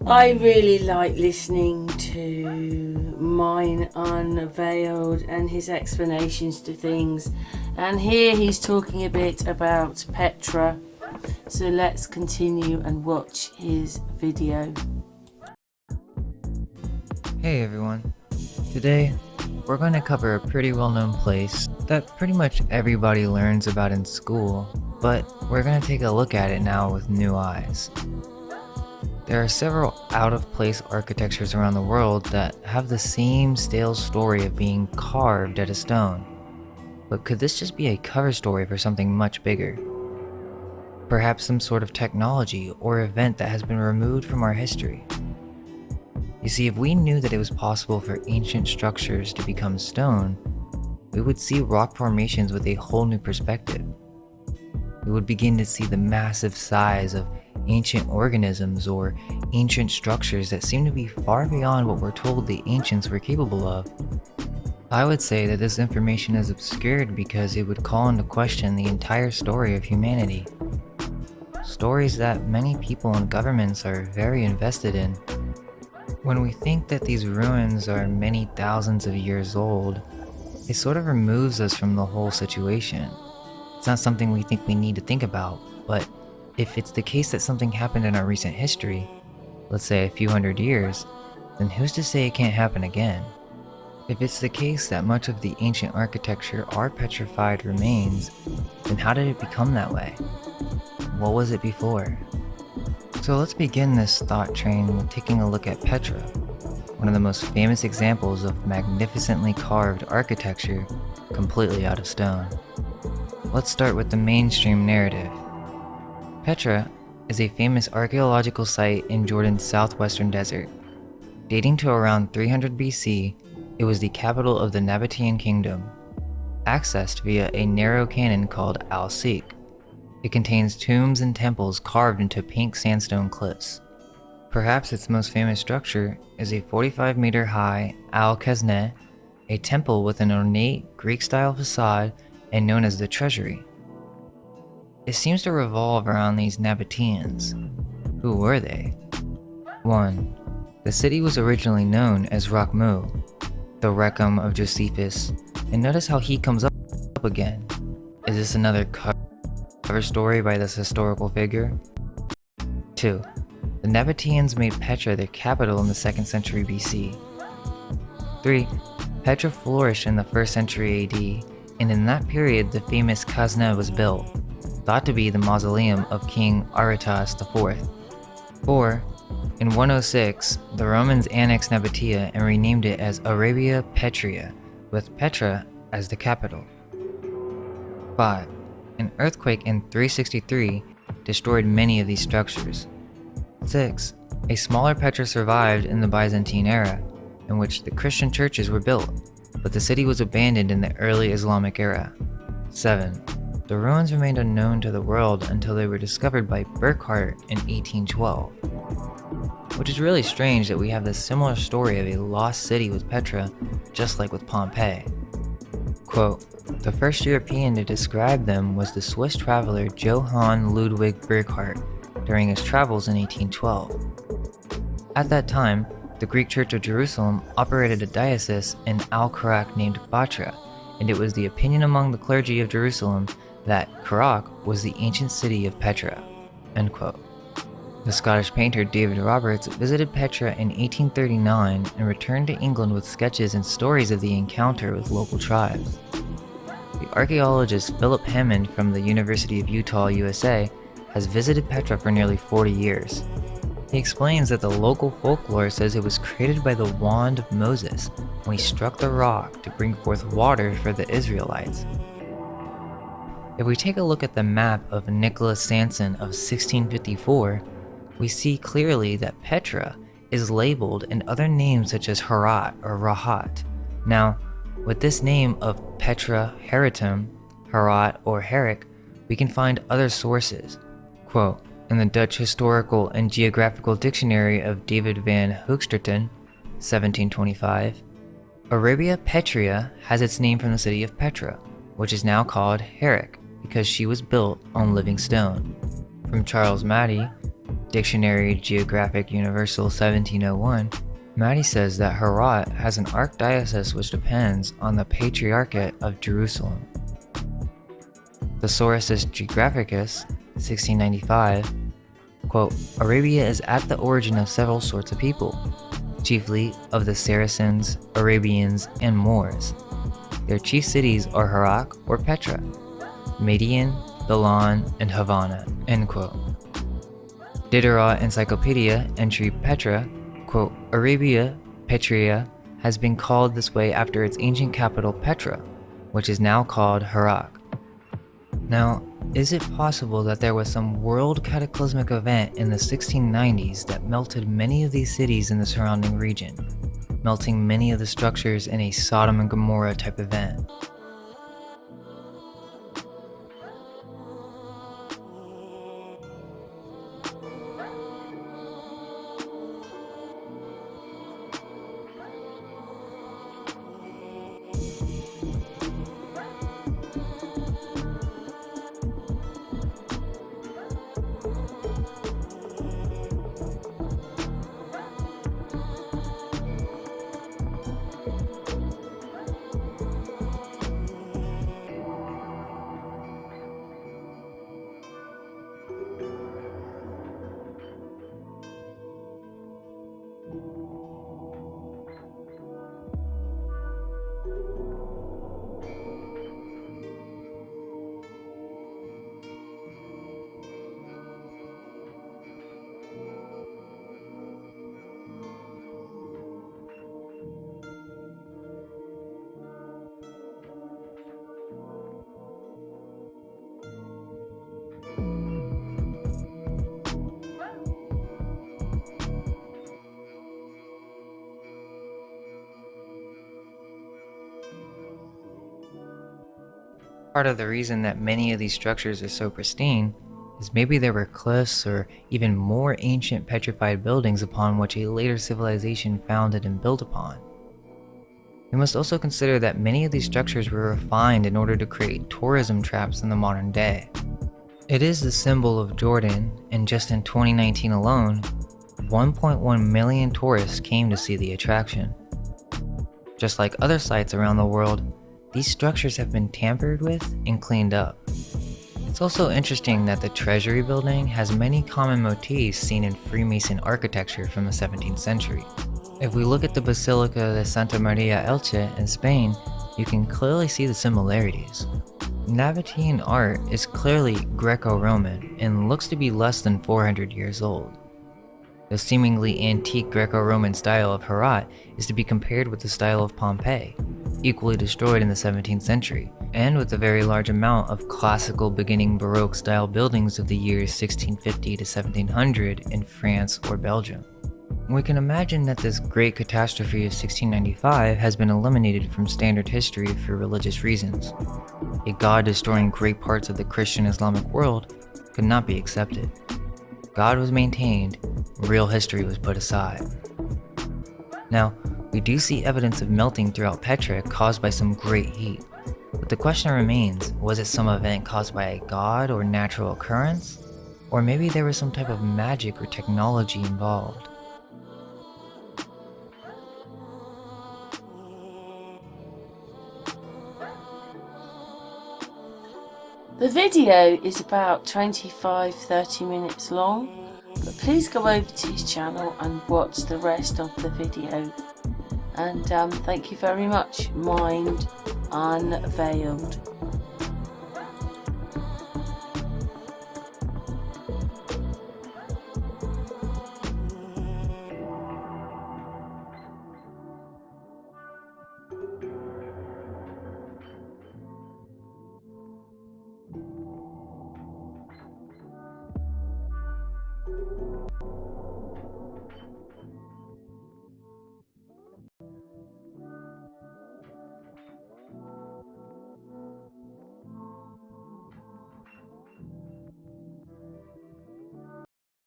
I really like listening to mine Unveiled and his explanations to things, and here he's talking a bit about Petra, so let's continue and watch his video. Hey everyone, today we're going to cover a pretty well-known place that pretty much everybody learns about in school, but we're going to take a look at it now with new eyes. There are several out-of-place architectures around the world that have the same stale story of being carved out of stone. But could this just be a cover story for something much bigger? Perhaps some sort of technology or event that has been removed from our history. You see, if we knew that it was possible for ancient structures to become stone, we would see rock formations with a whole new perspective. We would begin to see the massive size of ancient organisms or ancient structures that seem to be far beyond what we're told the ancients were capable of. I would say that this information is obscured because it would call into question the entire story of humanity. Stories that many people and governments are very invested in. When we think that these ruins are many thousands of years old, it sort of removes us from the whole situation. It's not something we think we need to think about, but if it's the case that something happened in our recent history, let's say a few hundred years, then who's to say it can't happen again? If it's the case that much of the ancient architecture are petrified remains, then how did it become that way? What was it before? So let's begin this thought train with taking a look at Petra, one of the most famous examples of magnificently carved architecture completely out of stone. Let's start with the mainstream narrative. Petra is a famous archaeological site in Jordan's southwestern desert. Dating to around 300 BC, it was the capital of the Nabatean kingdom, accessed via a narrow canyon called Al-Siq. It contains tombs and temples carved into pink sandstone cliffs. Perhaps its most famous structure is a 45-meter high Al-Kazneh, a temple with an ornate Greek-style facade and known as the Treasury. It seems to revolve around these Nabateans. Who were they? 1. The city was originally known as Rakhmu, the Recum of Josephus, and notice how he comes up again. Is this another cover story by this historical figure? 2. The Nabateans made Petra their capital in the 2nd century BC. 3. Petra flourished in the 1st century AD, and in that period the famous Kazneh was built, thought to be the mausoleum of King Aretas IV. 4. In 106, the Romans annexed Nabatea and renamed it as Arabia Petrea, with Petra as the capital. 5. An earthquake in 363 destroyed many of these structures. 6. A smaller Petra survived in the Byzantine era, in which the Christian churches were built, but the city was abandoned in the early Islamic era. 7. The ruins remained unknown to the world until they were discovered by Burckhardt in 1812. Which is really strange that we have this similar story of a lost city with Petra, just like with Pompeii. Quote, the first European to describe them was the Swiss traveler Johann Ludwig Burckhardt during his travels in 1812. At that time, the Greek Church of Jerusalem operated a diocese in Al-Karak named Petra, and it was the opinion among the clergy of Jerusalem that Karak was the ancient city of Petra. End quote. The Scottish painter David Roberts visited Petra in 1839 and returned to England with sketches and stories of the encounter with local tribes. The archaeologist Philip Hammond from the University of Utah, USA, has visited Petra for nearly 40 years. He explains that the local folklore says it was created by the wand of Moses when he struck the rock to bring forth water for the Israelites. If we take a look at the map of Nicholas Sanson of 1654, we see clearly that Petra is labeled in other names such as Herat or Rahat. Now, with this name of Petra Heratum, Herat or Herrick, we can find other sources. Quote, in the Dutch Historical and Geographical Dictionary of David van Hoogstraten, 1725, Arabia Petrea has its name from the city of Petra, which is now called Herrick because she was built on living stone. From Charles Mattey, Dictionary Geographic Universal 1701, Maddie says that Herat has an archdiocese which depends on the Patriarchate of Jerusalem. Thesauruses Geographicus, 1695, quote, Arabia is at the origin of several sorts of people, chiefly of the Saracens, Arabians, and Moors. Their chief cities are Herat or Petra, Median, Milan, and Havana, end quote. Diderot Encyclopedia, entry Petra, quote, Arabia, Petria, has been called this way after its ancient capital Petra, which is now called Herat. Now, is it possible that there was some world cataclysmic event in the 1690s that melted many of these cities in the surrounding region, melting many of the structures in a Sodom and Gomorrah type event? Part of the reason that many of these structures are so pristine is maybe there were cliffs or even more ancient petrified buildings upon which a later civilization founded and built upon. We must also consider that many of these structures were refined in order to create tourism traps in the modern day. It is the symbol of Jordan, and just in 2019 alone, 1.1 million tourists came to see the attraction. Just like other sites around the world, these structures have been tampered with and cleaned up. It's also interesting that the Treasury building has many common motifs seen in Freemason architecture from the 17th century. If we look at the Basilica de Santa Maria Elche in Spain, you can clearly see the similarities. Nabatean art is clearly Greco-Roman and looks to be less than 400 years old. The seemingly antique Greco-Roman style of Herat is to be compared with the style of Pompeii, equally destroyed in the 17th century, and with the very large amount of classical beginning Baroque style buildings of the years 1650 to 1700 in France or Belgium. We can imagine that this great catastrophe of 1695 has been eliminated from standard history for religious reasons. A God destroying great parts of the Christian Islamic world could not be accepted. God was maintained, real history was put aside. Now, we do see evidence of melting throughout Petra caused by some great heat, but the question remains, was it some event caused by a god or natural occurrence? Or maybe there was some type of magic or technology involved. The video is about 25-30 minutes long, but please go over to his channel and watch the rest of the video. And thank you very much. Mind Unveiled.